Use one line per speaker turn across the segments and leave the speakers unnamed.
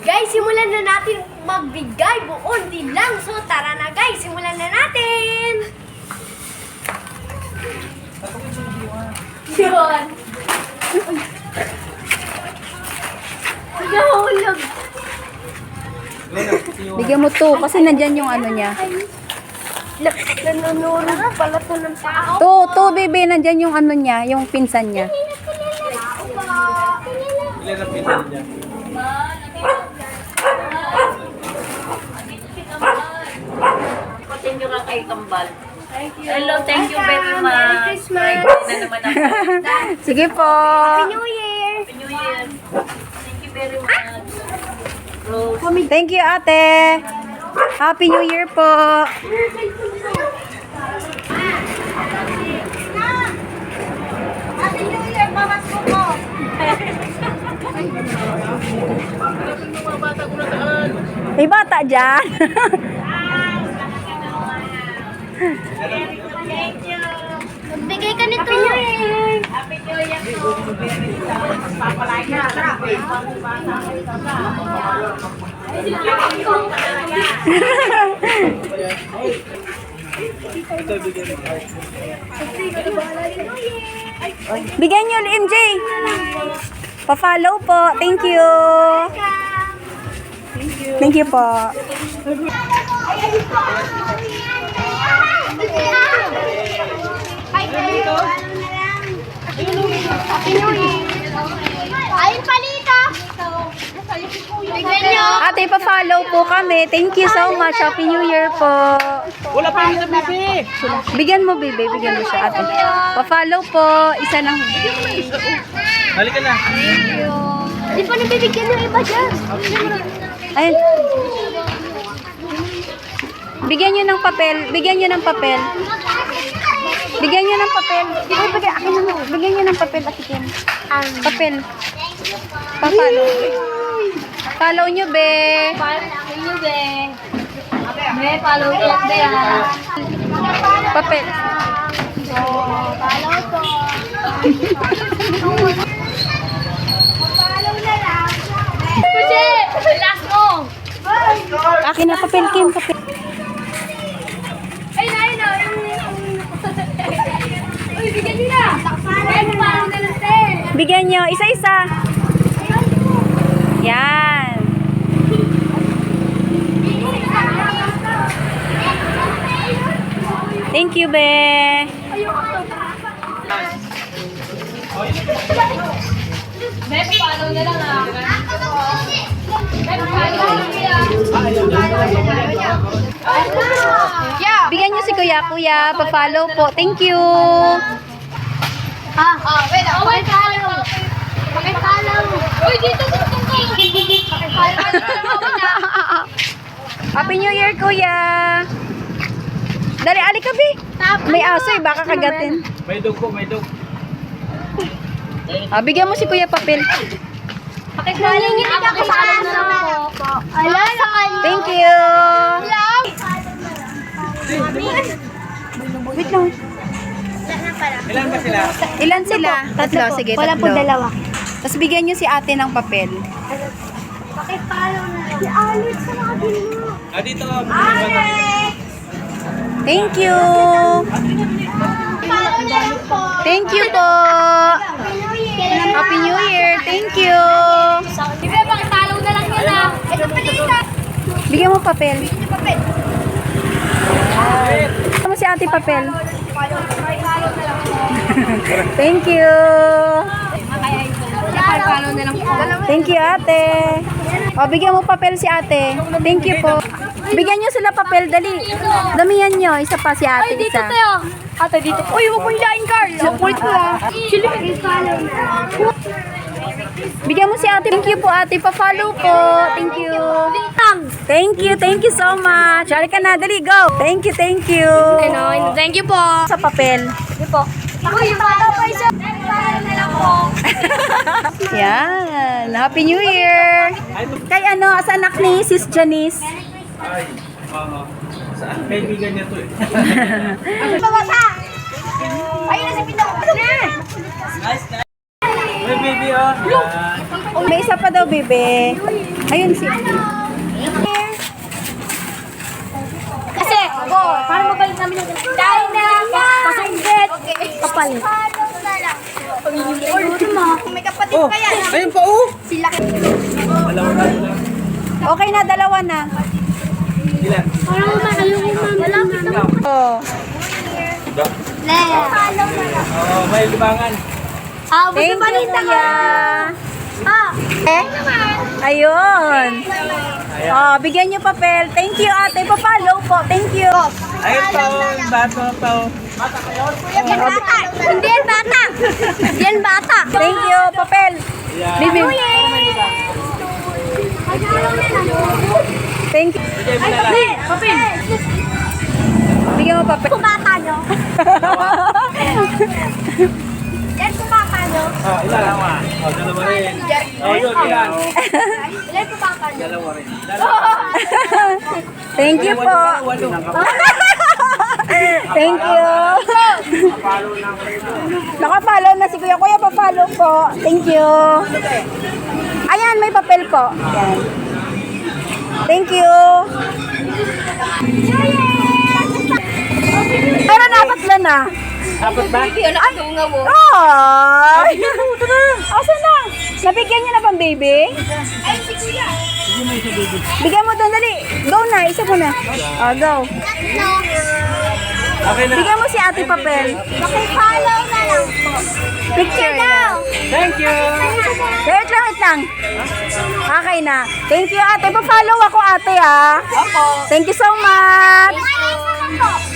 Guys, simulan na natin magbigay buon din lang. So, tara na guys, simulan na natin. Yun. Nahulog.
Bigyan mo to kasi nandyan yung ano niya.
Nanunuro na pala to ng tao.
To, baby, nandyan yung ano niya, yung pinsan niya.
Ilan ang pinsan niya?
Continue ka kay Kambal.
Thank you.
Hello, thank you very much.
Merry Christmas.
Friday na naman ako.
Sige po.
Happy New Year.
Happy New Year. Thank you very much. Rose.
Thank you, ate. Happy New Year po.
Happy New Year, pamasko ko.
May bata dyan.
Magbigay ka nito. Happy New Year.
Happy New Year po.
Bigyan niyo, MJ. Pa-follow po. Thank you. Thank you po.
Happy New Year. Ayun palito. Bigyan nyo.
Ate, pa-follow po kami. Thank you so much. Happy New Year po.
Wala pa rin na bebe!
Bigyan mo, baby. Bigyan mo siya, ate. Pa-follow po. Isa lang.
Halika na!
Di pa nabibigyan ng iba dyan.
Ayun. Bigyan niyo ng papel. Bigyan niyo ng papel. Bigyan niyo ng papel. Di ba bigyan? Akin naman. Bigyan niyo ng papel, ate Kim. Papel. Pa-follow. Follow niyo, be.
Happy New Year. Be, follow ko. Be,
Papel.
follow ko. Follow na lang. Kasi, last mo.
Akin na papel, Kim. Papel.
Ay, na. Uy, bigyan nyo na. Ay, follow na lang, te.
Bigyan niyo. Isa-isa. Yan. Thank you, be.
Be, follow na lang ah. Yeah.
Bigyan niyo si Kuya. Kuya, pa-follow po. Thank you.
Wait. Pakipalaw. Pakipalaw. Uy, dito. Pakipalaw.
Happy New Year, Kuya. Dali, alik ka, be. May aso eh, baka kagatin.
May dog po, may dog.
Bigyan mo si Kuya papel.
Pakipalaw niyo na pakipalaw po. Ala, sa kanya.
Thank you. Wait lang.
Ilan ba sila?
Ilan sila? Tatlo. Sige,
Wala po
tatlo.
dalawa.
Tapos bigyan niyo si ate ng papel.
Pakipalaw na lang. Si Alex, sa akin mo.
Dito.
Thank you.
Pakipalaw na lang po.
Thank you po. Happy New Year. Thank you.
Di ba, pakipalaw na lang yun ah. Ito palita.
Bigyan mo papel.
Papel.
Bigyan mo si ate papel. Thank you.
Pakipalaw na lang po.
Thank you, ate. Bigyan mo papel si ate. Thank you po. Bigyan niyo sila papel, dali. Damihan niyo. Isa pa si ate, isa.
Ate, dito. Uy, huwag mo hilain, Carl. Nakulit ko ah. Chili. Pakipalaw na lang.
Bigyan mo si ate. Thank you po, ate. Pa-follow po. Thank you. Thank you so much. Halika na, dali, go. Thank you.
Thank you po.
Sa papel.
Sige po. Pakipalaw po isa. Pakipalaw na lang po.
Yan. Happy New Year. Kay ano, sa anak ni Sis Janice.
Ay, saan? Kaibigan niya to eh.
Pabasa. Ayun na si Pino.
Nice, nice. May baby oh. Yan.
May isa pa daw, bebe. Ayun si...
Kasi, para mabalik namin yung dahil na pasungget. Kapalit. Kung may kapatid
Oh,
pa yan.
ayun pa oh.
Sila.
Okay na, dalawa na.
Ilan?
Parang malapit na.
Oh.
Oh, may libangan.
Thank you, kuya. Eh? Ayun. Oh, bigyan niyo papel. Thank you, ate. Papalo po. Thank you.
Ayun pa oh, bato pa oh.
Yan bata. Hindi yan bata. Hindi yan bata.
Thank you, papel. Bibi. Thank you.
Papel.
Bigyan mo papel.
Kung bata nyo. Yan kung bata nyo.
Oh, ilan? Oh, dalawa rin. Oh, yun, ilan?
Ilan kung bata nyo.
Dalawa rin.
Thank you po. Thank you. Nakapollow na si Kuya. Kuya, papalo po. Thank you. Ayan, may papel po. Ayan. Thank you. Pero napatla na.
Apat ba?
Ay! Asa na? Nabigyan niyo na bang baby?
Ay, si Kuya.
Bigyan mo doon, dali. Go na, isa mo na. Oh, go.
Okay na.
Bigyan mo si ate papel.
Pakipollow na lang po.
Picture daw.
Thank you.
Wait lang, wait lang. Okay na. Thank you, ate. Pa-follow ako, ate, ah. Thank you so much.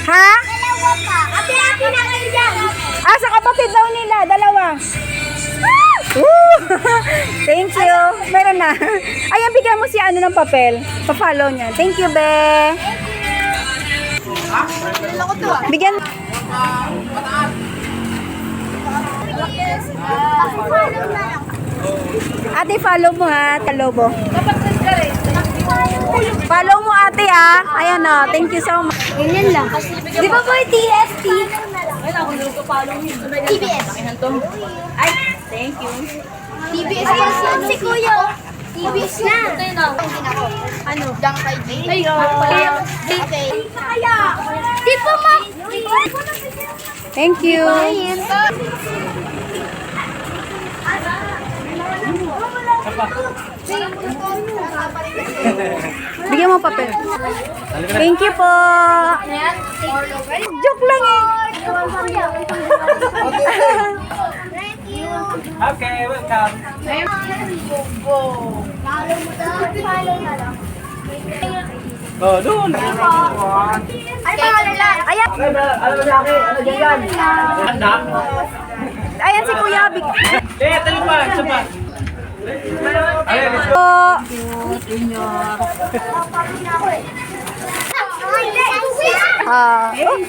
Ha?
Dalawa pa. Ate-ate na kayo dyan.
Ah, sa kapatid daw nila, dalawa. Woo! Thank you. Meron na. Ayan, bigyan mo si ano ng papel. Pa-follow niya. Thank you, be. Bigyan.
Pakipollow na lang.
Ate, follow mo ha. Talobo. Follow mo, ate, ah. Ayan, oh. Thank you so much.
Ganyan lang. Di ba po yung TST? TBS.
Ay, thank you.
TBS yan si Kuya. TBS na. Ano? Dang kay G. Ay, okay. Kaya. Di pa ma.
Thank you. Bigyan mo papel. Thank you po. Joke lang eh.
Okay, welcome. Oh, doon.
Ay, pangalan lang.
Ayan.
Ano sa akin? Ano dyan? Anak?
Ayan si Kuya.
Eh, talo pa. Isa pa. Ayan, let's go.
Thank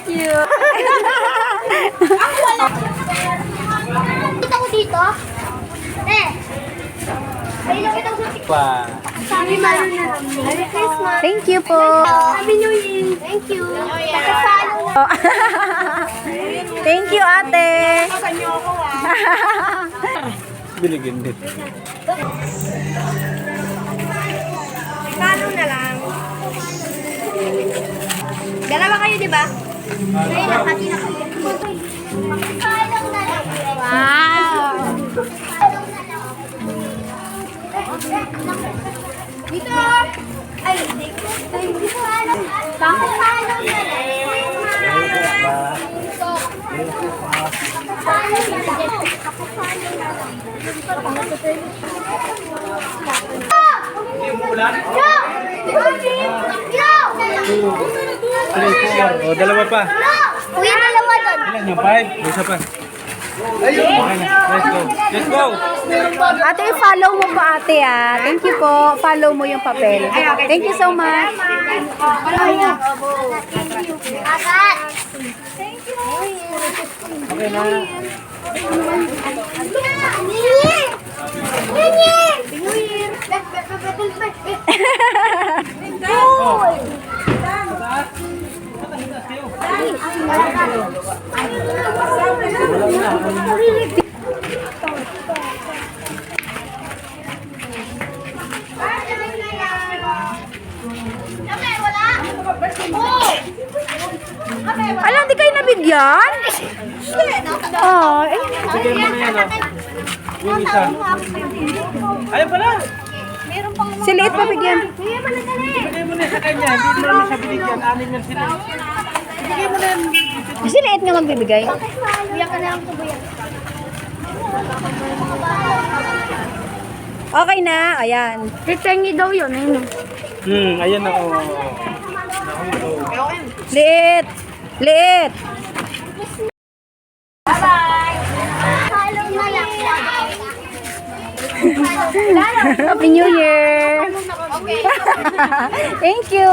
you.
Kita ko dito. Ay, lang kita sa
Pa.
Sabi na Merry Christmas.
Thank you po.
Happy New Year. Thank you. Pakipollow na.
Thank you, ate.
Binigyan din.
Follow na lang. Dalawa kayo, di ba? Ayun, nakati na kayo. Pakipollow na lang. Wow. Dito. Ay, dito. Dito. Pakipollow na lang.
Hindi mo ulan? Oh, dalawa pa.
Kuya, dalawa doon.
Ilan yung 5? Isa pa. Okay na. Let's go. Let's go.
Ate, follow mo po, ate, ah. Thank you po. Follow mo yung papel. Thank you so much.
Agat.
Okay na.
bigyan? Oh, eh.
Bigay mo na yan, oh. Yung isa. Ayun pala.
Si Liit pa bigyan.
Bigay mo na sa kanya. Hindi mo naman siya binigyan. Anin yan sila. Bigay mo na yan.
Si Liit nga magbibigay.
Kuya ka na lang po, kuya.
Okay na, ayan.
Titengi daw yun, ayun.
Ayan na, oh.
Liit. Liit.
Follow mo lang.
Happy New Year.
Okay.
Thank you.